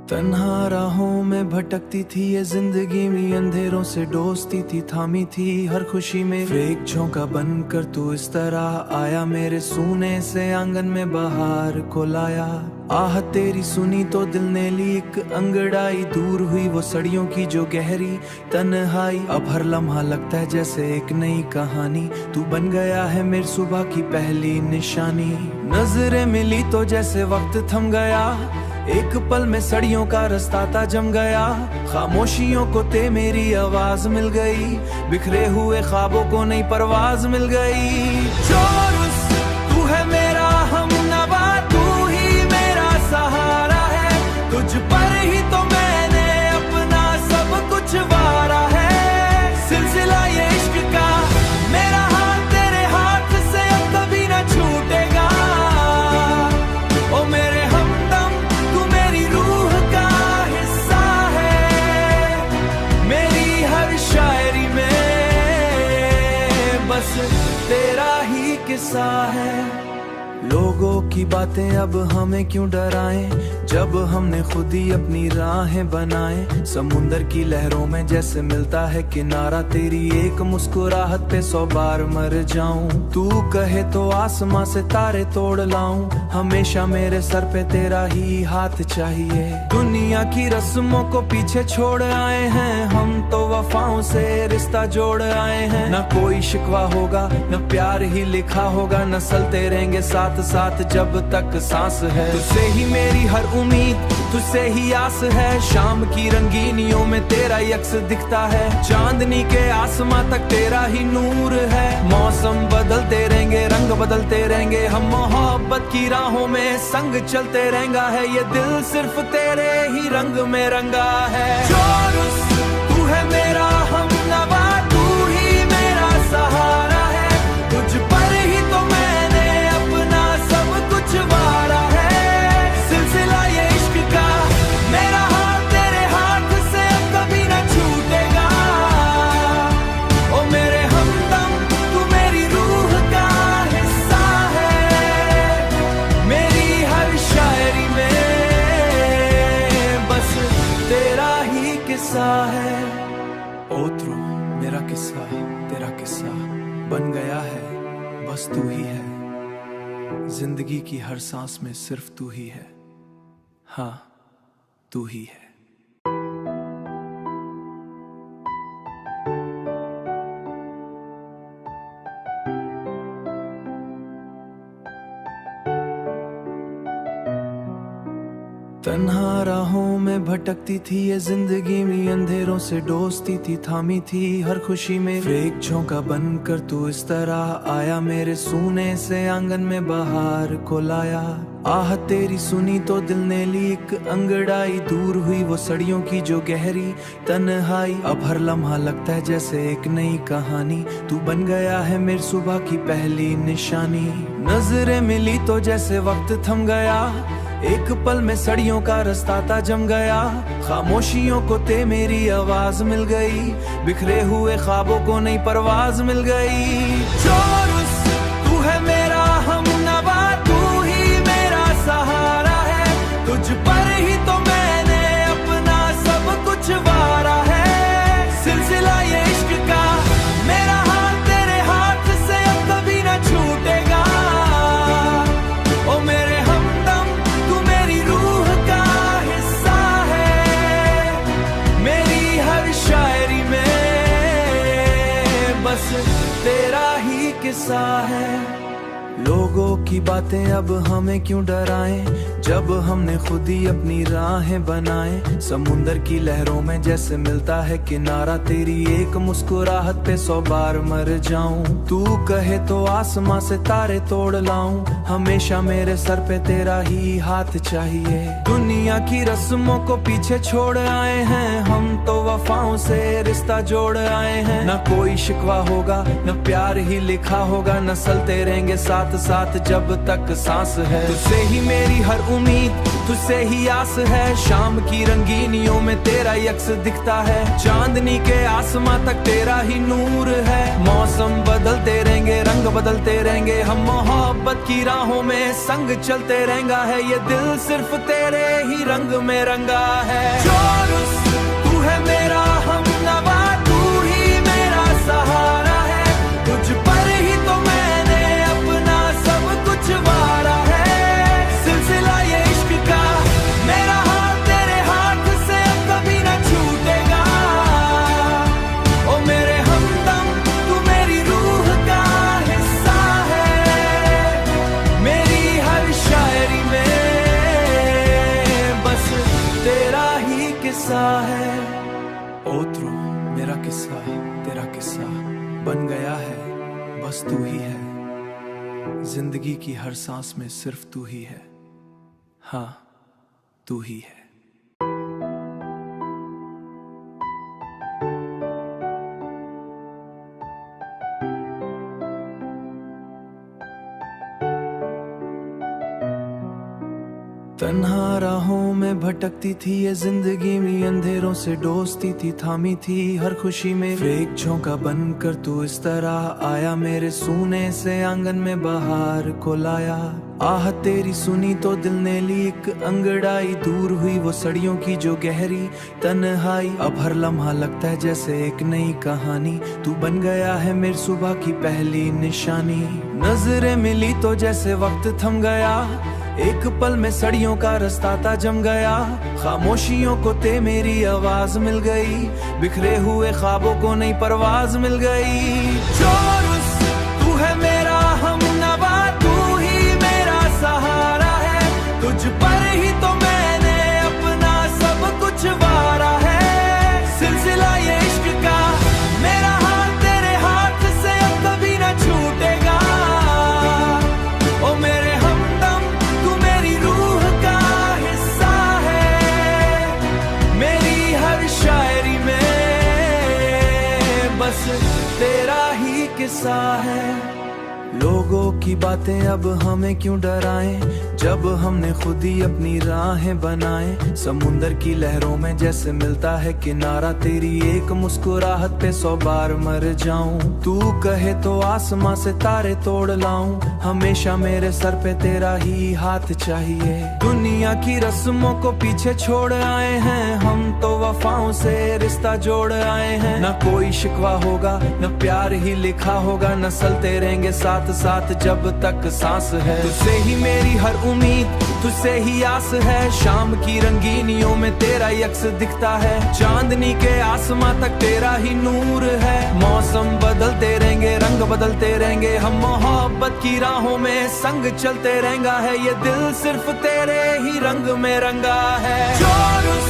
तन्हा राहों में भटकती थी ये जिंदगी में, अंधेरों से डोसती थी, थामी थी हर खुशी में। एक झोंका बनकर तू इस तरह आया, मेरे सूने से आंगन में बहार को लाया। आह तेरी सुनी तो दिल ने ली एक अंगड़ाई, दूर हुई वो सड़ियों की जो गहरी तन्हाई। अब हर लम्हा लगता है जैसे एक नई कहानी, तू बन गया है मेरी सुबह की पहली निशानी। नजरें मिली तो जैसे वक्त थम गया, एक पल में सड़ियों का रास्ता था जम गया। खामोशियों को ते मेरी आवाज मिल गई, बिखरे हुए ख्वाबों को नई परवाज मिल गई। चोरुस तू है मेरा हमनवा, तू ही मेरा सहारा है, तुझ पर ही तो मैंने अपना सब कुछ वारा है। सिलसिला ये इश्क का मेरा हाथ तेरे हाथ से अब कभी न छूटेगा। ओ मेरे हमदम तू मेरी रूह का हिस्सा है, मेरी हर शायरी में बस तेरा ही किस्सा है। लोगों की बातें अब हमें क्यों डराएं, जब हमने खुद ही अपनी राहें बनाएं। समुंदर की लहरों में जैसे मिलता है किनारा, तेरी एक मुस्कुराहट पे 100 बार मर जाऊं। तू कहे तो आसमां से तारे तोड़ लाऊं, हमेशा मेरे सर पे तेरा ही हाथ चाहिए। दुनिया की रस्मों को पीछे छोड़ आए हैं, हम तो वफाओं से रिश्ता जोड़ आए हैं। न कोई शिकवा होगा न प्यार ही लिखा होगा, न चलते रहेंगे साथ साथ जब तक सांस है। तुझसे ही मेरी हर उम्मीद, तुझसे ही आस है, शाम की रंगीनियों में तेरा यक्स दिखता है। चांदनी के आसमां तक तेरा ही नूर है, मौसम बदलते रहेंगे रंग बदलते रहेंगे, हम मोहब्बत की राहों में संग चलते रहेंगा है। ये दिल सिर्फ तेरे ही रंग में रंगा है। चोरुस तू है मेरा हमनवा, तू ही मेरा सहारा है, तुझ पर ही तो मैंने अपना सब कुछ वारा है। सिलसिला ये इश्क का मेरा हाथ तेरे हाथ से अब कभी न छूटेगा। ओ मेरे हमदम तू मेरी रूह का हिस्सा है, मेरी हर शायरी में बस तेरा ही किस्सा है। ओत्रो मेरा किस्सा तेरा किस्सा बन गया है, बस तू ही है। जिंदगी की हर सांस में सिर्फ तू ही है, हाँ तू ही है। तन्हा राहों में भटकती थी ये जिंदगी में, अंधेरों से डोसती थी, थामी थी हर खुशी में। एक झोंका बनकर तू इस तरह आया, मेरे सूने से आंगन में बहार को लाया। आह तेरी सुनी तो दिल ने ली एक अंगड़ाई, दूर हुई वो सड़ियों की जो गहरी तन्हाई। अब हर लम्हा लगता है जैसे एक नई कहानी, तू बन गया है मेरी सुबह की पहली निशानी। नजरें मिली तो जैसे वक्त थम गया, एक पल में सड़ियों का रास्ता था जम गया। खामोशियों को ते मेरी आवाज मिल गई, बिखरे हुए ख्वाबों को नई परवाज मिल गई। चोरुस तू है मेरा हमनवा, तू ही मेरा सहारा है, तुझ पर ही तो मैंने अपना सब कुछ वारा है। सिलसिला ये इश्क का मेरा हाथ तेरे हाथ से अब कभी न छूटेगा। ओ मेरे हमदम तू मेरी रूह का हिस्सा है, मेरी हर शायरी में बस तेरा ही किस्सा है। लोगों की बातें अब हमें क्यों डराएं, जब हमने खुद ही अपनी राहें बनाएं। समुंदर की लहरों में जैसे मिलता है किनारा, तेरी एक मुस्कुराहट पे 100 बार मर जाऊं। तू कहे तो आसमां से तारे तोड़ लाऊं, हमेशा मेरे सर पे तेरा ही हाथ चाहिए। दुनिया की रस्मों को पीछे छोड़ आए हैं, हम तो वफाओं से रिश्ता जोड़ आए हैं। न कोई शिकवा होगा, न प्यार ही लिखा होगा, न चलते रहेंगे साथ साथ जब तक सांस है। तुझसे ही मेरी हर उम्मीद, तुझसे ही आस है। शाम की रंगीनियों में तेरा यक्स दिखता है, चांदनी के आसमां तक तेरा ही नूर है। मौसम बदलते रहेंगे, रंग बदलते रहेंगे, हम मोहब्बत की राहों में संग चलते रहेंगा है। ये दिल सिर्फ तेरे ही रंग में रंगा है। चोरुस तू है मेरा हमनवा, तू ही मेरा सहारा है। तुझ पर ही तो मैंने अपना सब कुछ वारा है। सिलसिला ये इश्क का मेरा हाथ तेरे हाथ से अब कभी न छूटेगा। ओ मेरे हमदम तू मेरी रूह का हिस्सा है। मेरी हर शायरी में बस तेरा ही किस्सा है। ओत्रो मेरा किस्सा तेरा किस्सा बन गया है, बस तू ही है। जिंदगी की हर सांस में सिर्फ तू ही है, हाँ तू ही है। तन्हा राहों में भटकती थी ये जिंदगी में, अंधेरों से डोसती थी, थामी थी हर खुशी में। एक झोंका बनकर तू इस तरह आया, मेरे सूने से आंगन में बहार को लाया। आह तेरी सुनी तो दिल ने ली एक अंगड़ाई, दूर हुई वो सड़ियों की जो गहरी तन्हाई। अब हर लम्हा लगता है जैसे एक नई कहानी, तू बन गया है मेरी सुबह की पहली निशानी। नजरें मिली तो जैसे वक्त थम गया, एक पल में सड़ियों का रास्ता था जम गया। खामोशियों को ते मेरी आवाज मिल गई, बिखरे हुए ख्वाबों को नई परवाज मिल गई। चोरुस तू है मेरा हमनवा, तू ही मेरा सहारा है। तुझ पर ही तो मैंने अपना सब कुछ वारा है। सिलसिला ये इश्क का मेरा हाथ तेरे हाथ से अब कभी न छूटेगा। ओ मेरे हमदम तू मेरी रूह का हिस्सा है। मेरी हर शायरी में बस तेरा ही किस्सा है। लोगों की बातें अब हमें क्यों डराएं, जब हमने खुद ही अपनी राहें बनाएं। समुंदर की लहरों में जैसे मिलता है किनारा, तेरी एक मुस्कुराहट पे 100 बार मर जाऊं। तू कहे तो आसमां से तारे तोड़ लाऊं, हमेशा मेरे सर पे तेरा ही हाथ चाहिए। दुनिया की रस्मों को पीछे छोड़ आए हैं, हम तो वफाओं से रिश्ता जोड़ आए हैं। न कोई शिकवा होगा, न प्यार ही लिखा होगा, न चलते रहेंगे साथ साथ जब तक सांस है। तुझसे ही मेरी हर उम्मीद, तुझसे ही आस है। शाम की रंगीनियों में तेरा यक्स दिखता है, चांदनी के आसमां तक तेरा ही नूर है। मौसम बदलते रहेंगे, रंग बदलते रहेंगे, हम मोहब्बत की राहों में संग चलते रहेंगा है। ये दिल सिर्फ तेरे ही रंग में रंगा है। चोरुस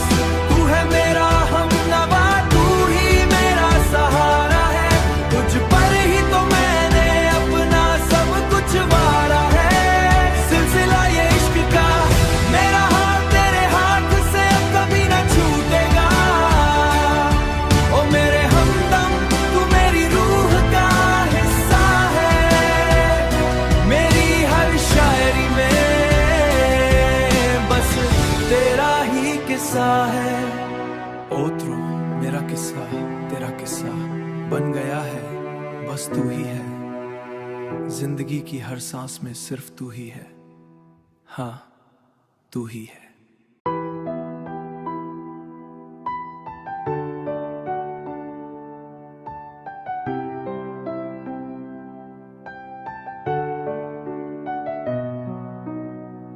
तू है मेरा हमनवा, तू ही मेरा सहारा है। तुझ पर ही तो मैंने अपना सब कुछ वारा है। सिलसिला ये इश्क का मेरा हाथ तेरे हाथ से अब कभी न छूटेगा। ओ मेरे हमदम तू मेरी रूह का हिस्सा है। मेरी हर शायरी में बस तेरा ही किस्सा है। ओत्रो मेरा किस्सा तेरा किस्सा बन गया है, बस तू ही है। जिंदगी की हर सांस में सिर्फ तू ही है, हाँ तू ही है।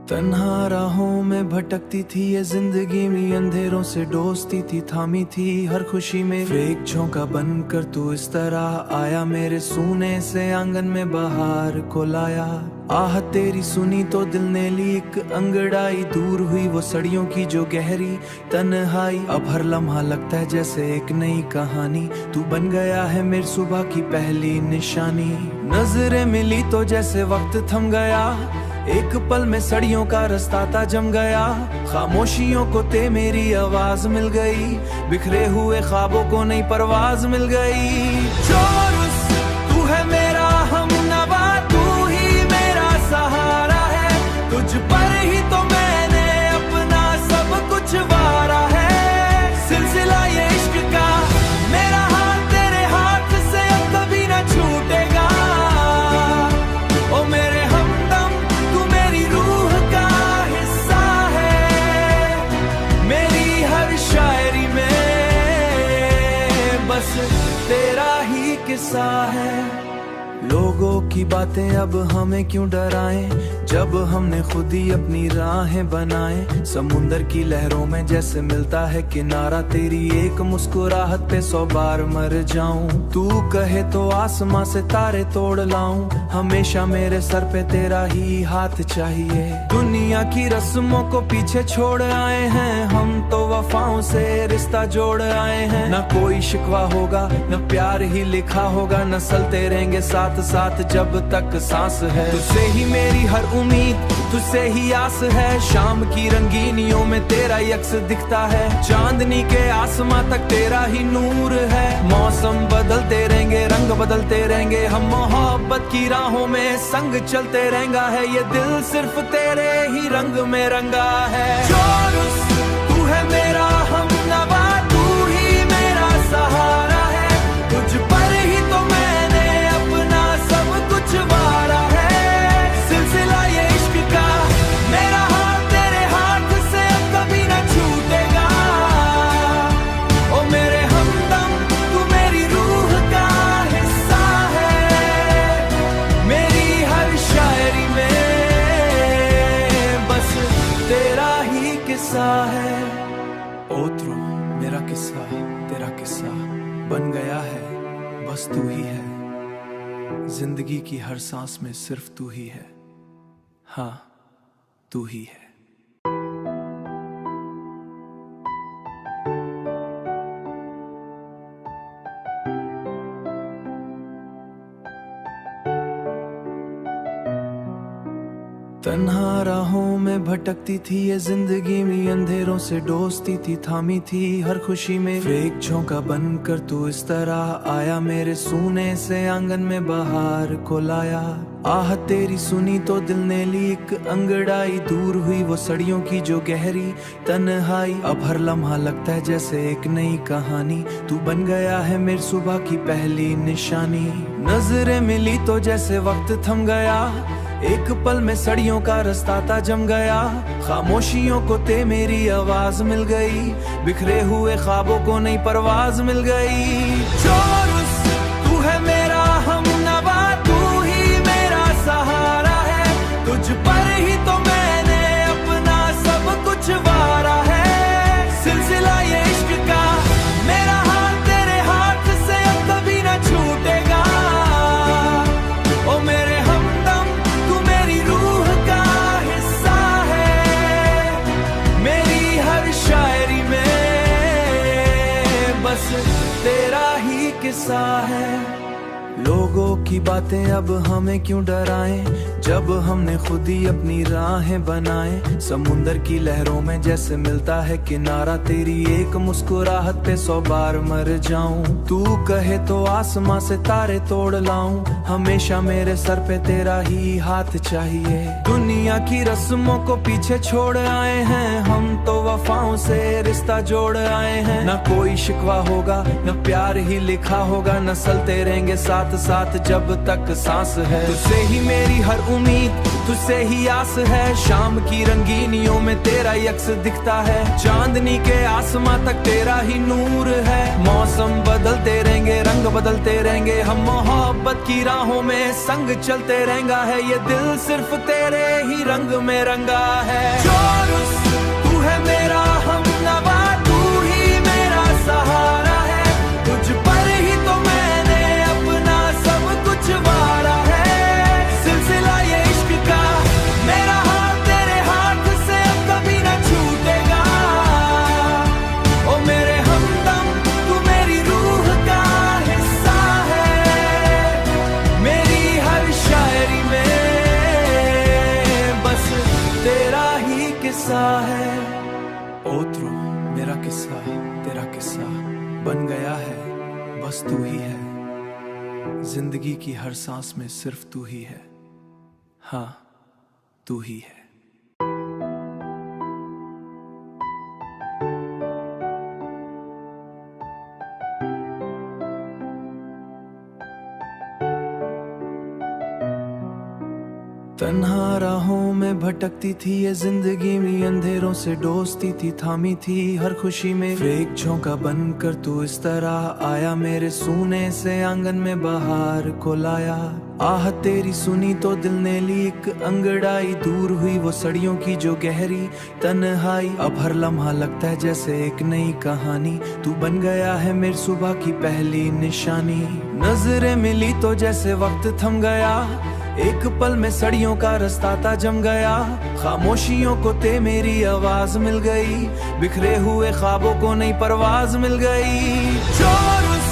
तन्हा राहों में भटकती थी ये जिंदगी में, अंधेरों से डोसती थी, थामी थी हर खुशी में। एक झोंका बनकर तू इस तरह आया, मेरे सूने से आंगन में बहार को लाया। आह तेरी सुनी तो दिल ने ली एक अंगड़ाई, दूर हुई वो सड़ियों की जो गहरी तन्हाई। अब हर लम्हा लगता है जैसे एक नई कहानी, तू बन गया है मेरी सुबह की पहली निशानी। नजरें मिली तो जैसे वक्त थम गया, एक पल में सड़ियों का रास्ता था जम गया, खामोशियों को ते मेरी आवाज मिल गई, बिखरे हुए ख्वाबों को नई परवाज मिल गई। चोरुस तू है मेरा हमनवा, तू ही मेरा सहारा है, तुझ पर ही तो मैंने अपना सब कुछ वारा है। सिलसिला ये इश्क का मेरा हाथ तेरे हाथ से अब कभी न छूटेगा। ओ मेरे हमदम तू मेरी रूह का हिस्सा है, मेरी हर शायरी में बस तेरा ही किस्सा है। लोगों की बातें अब हमें क्यों डराएं, जब हमने खुद ही अपनी राहें बनाए। समुंदर की लहरों में जैसे मिलता है किनारा, तेरी एक मुस्कुराहट पे 100 बार मर जाऊं। तू कहे तो आसमां से तारे तोड़ लाऊं, हमेशा मेरे सर पे तेरा ही हाथ चाहिए। दुनिया की रस्मों को पीछे छोड़ आए हैं हम, तो वफाओं से रिश्ता जोड़ आए हैं। न कोई शिकवा होगा न प्यार ही लिखा होगा, न चलते रहेंगे साथ साथ जब तक सांस है। तुझसे ही मेरी हर उम्मीद, तुझसे ही आस है, शाम की रंगीनियों में तेरा यक्स दिखता है। चांदनी के आसमां तक तेरा ही नूर है, मौसम बदलते रहेंगे रंग बदलते रहेंगे, हम मोहब्बत की राहों में संग चलते रहेंगा है। ये दिल सिर्फ तेरे ही रंग में रंगा है। चोरुस तू है मेरा हमनवा, तू ही मेरा सहारा है, तुझ पर ही तो मैंने अपना सब कुछ वारा है। सिलसिला ये इश्क का मेरा हाथ तेरे हाथ से अब कभी न छूटेगा। ओ मेरे हमदम तू मेरी रूह का हिस्सा है, मेरी हर शायरी में बस तेरा ही किस्सा है। ओत्रो मेरा किस्सा तेरा किस्सा बन गया है, बस तू ही है। जिंदगी की हर सांस में सिर्फ तू ही है, हाँ तू ही है। तन्हा राहों में भटकती थी ये जिंदगी में, अंधेरों से डोसती थी थामी थी हर खुशी में। फेक झोंका बनकर तू इस तरह आया, मेरे सूने से आंगन में बहार को लाया। आह तेरी सुनी तो दिल ने ली एक अंगड़ाई, दूर हुई वो सड़ियों की जो गहरी तन्हाई। अब हर लम्हा लगता है जैसे एक नई कहानी, तू बन गया है मेरी सुबह की पहली निशानी। नजरें मिली तो जैसे वक्त थम गया, एक पल में सड़ियों का रास्ता था जम गया, खामोशियों को ते मेरी आवाज मिल गई, बिखरे हुए ख्वाबों को नई परवाज मिल गई। चोरुस तू है मेरा हमनवा, तू ही मेरा सहारा है, तुझ पर ही तो मैंने अपना सब कुछ वारा है। सिलसिला ये इश्क का मेरा हाथ तेरे हाथ से अब कभी न छूटेगा। ओ मेरे हमदम तू मेरी रूह का हिस्सा है, मेरी हर शायरी में बस तेरा ही किस्सा है। लोगों की बातें अब हमें क्यों डराएं, जब हमने खुद ही अपनी राहें बनाए। समुंदर की लहरों में जैसे मिलता है किनारा, तेरी एक मुस्कुराहट पे 100 बार मर जाऊं। तू कहे तो आसमां से तारे तोड़ लाऊं, हमेशा मेरे सर पे तेरा ही हाथ चाहिए। दुनिया की रस्मों को पीछे छोड़ आए हैं हम, तो वफाओं से रिश्ता जोड़ आए हैं। न कोई शिकवा होगा न प्यार ही लिखा होगा, न चलते रहेंगे साथ साथ जब तक सांस है। तुझसे ही मेरी हर उम्मीद, तुझसे ही आस है, शाम की रंगीनियों में तेरा यक्स दिखता है। चांदनी के आसमां तक तेरा ही नूर है, मौसम बदलते रहेंगे रंग बदलते रहेंगे, हम मोहब्बत की राहों में संग चलते रहेंगा है। ये दिल सिर्फ तेरे ही रंग में रंगा है। चोरुस तू है मेरा हमनवा, तू ही मेरा सहारा है, तुझ पर ही तो मैंने अपना सब कुछ वारा है। सिलसिला ये इश्क का मेरा हाथ तेरे हाथ से अब कभी न छूटेगा। ओ मेरे हमदम तू मेरी रूह का हिस्सा है, मेरी हर शायरी में बन गया है, बस तू ही है। जिंदगी की हर सांस में सिर्फ तू ही है। हाँ, तू ही है। तन्हा राहों में भटकती थी ये जिंदगी में, अंधेरों से डोसती थी, थामी थी हर खुशी में। एक झोंका बनकर तू इस तरह आया, मेरे सूने से आंगन में बहार को लाया। आह तेरी सुनी तो दिल ने ली एक अंगड़ाई, दूर हुई वो सड़ियों की जो गहरी तन्हाई। अब हर लम्हा लगता है जैसे एक नई कहानी, तू बन गया है मेरी सुबह की पहली निशानी। नजरें मिली तो जैसे वक्त थम गया, एक पल में सड़ियों का रास्ता था जम गया। खामोशियों को ते मेरी आवाज मिल गई, बिखरे हुए ख्वाबों को नई परवाज मिल गई। चोरुस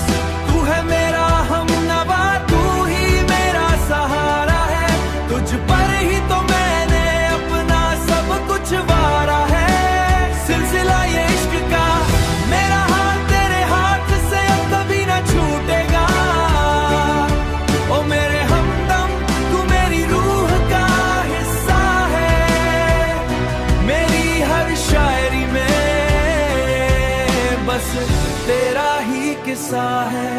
तू है मेरा हमनवा, तू ही मेरा सहारा है, तुझ पर ही तो मैंने अपना सब कुछ वारा है। सिलसिला ये इश्क का मेरा हाथ तेरे हाथ से अब कभी न छूटेगा। ओ मेरे हमदम तू मेरी रूह का हिस्सा है, मेरी हर शायरी में बस तेरा ही किस्सा है।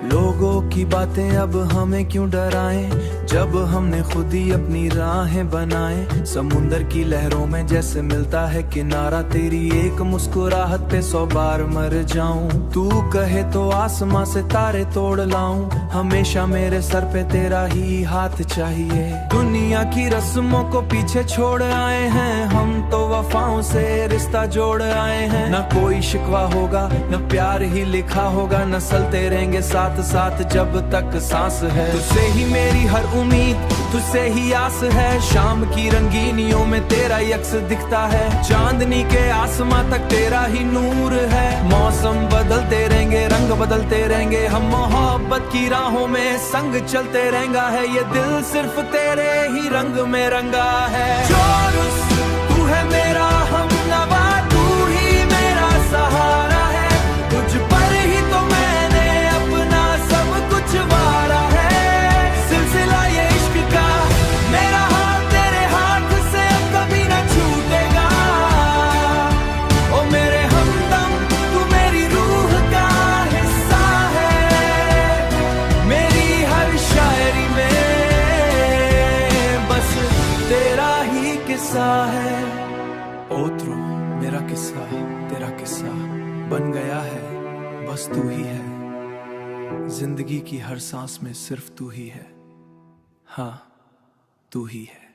लोगों की बातें अब हमें क्यों डराएं, जब हमने खुद ही अपनी राहें बनाए। समुंदर की लहरों में जैसे मिलता है किनारा, तेरी एक मुस्कुराहट पे 100 बार मर जाऊं। तू कहे तो आसमां से तारे तोड़ लाऊं, हमेशा मेरे सर पे तेरा ही हाथ चाहिए। दुनिया की रस्मों को पीछे छोड़ आए हैं, हम तो वफाओं से रिश्ता जोड़ आए हैं। न कोई शिकवा होगा, न प्यार ही लिखा होगा, न चलते रहेंगे साथ साथ जब तक सांस है। तुझसे ही मेरी हर उम्मीद, तुझसे ही आस है। शाम की रंगीनियों में तेरा यक्स दिखता है, चांदनी के आसमां तक तेरा ही नूर है। मौसम बदलते रहेंगे, रंग बदलते रहेंगे, हम मोहब्बत की राहों में संग चलते रहेंगे। है ये दिल सिर्फ तेरे ही रंग में रंगा है। चोरुस तू है मेरा हमनवा, तू ही मेरा सहारा है, तुझ पर ही तो मैंने अपना सब कुछ वारा है। सिलसिला ये इश्क का मेरा हाथ तेरे हाथ से अब कभी न छूटेगा। ओ मेरे हमदम तू मेरी रूह का हिस्सा है, मेरी हर शायरी में बस तेरा ही किस्सा है। ओत्रो मेरा किस्सा तेरा किस्सा बन गया है, बस तू ही है। जिंदगी की हर सांस में सिर्फ तू ही है। हाँ, तू ही है।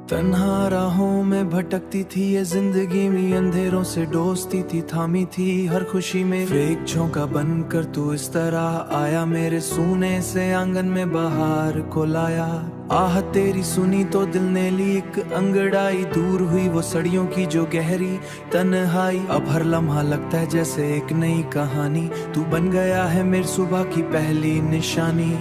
तन्हा राहों में भटकती थी ये जिंदगी में, अंधेरों से डोसती थी, थामी थी हर खुशी में। एक झोंका बनकर तू इस तरह आया, मेरे सूने से आंगन में बहार को लाया। आह तेरी सुनी तो दिल ने ली एक अंगड़ाई, दूर हुई वो सड़ियों की जो गहरी तन्हाई। अब हर लम्हा लगता है जैसे एक नई कहानी, तू बन गया है मेरी सुबह की पहली निशानी।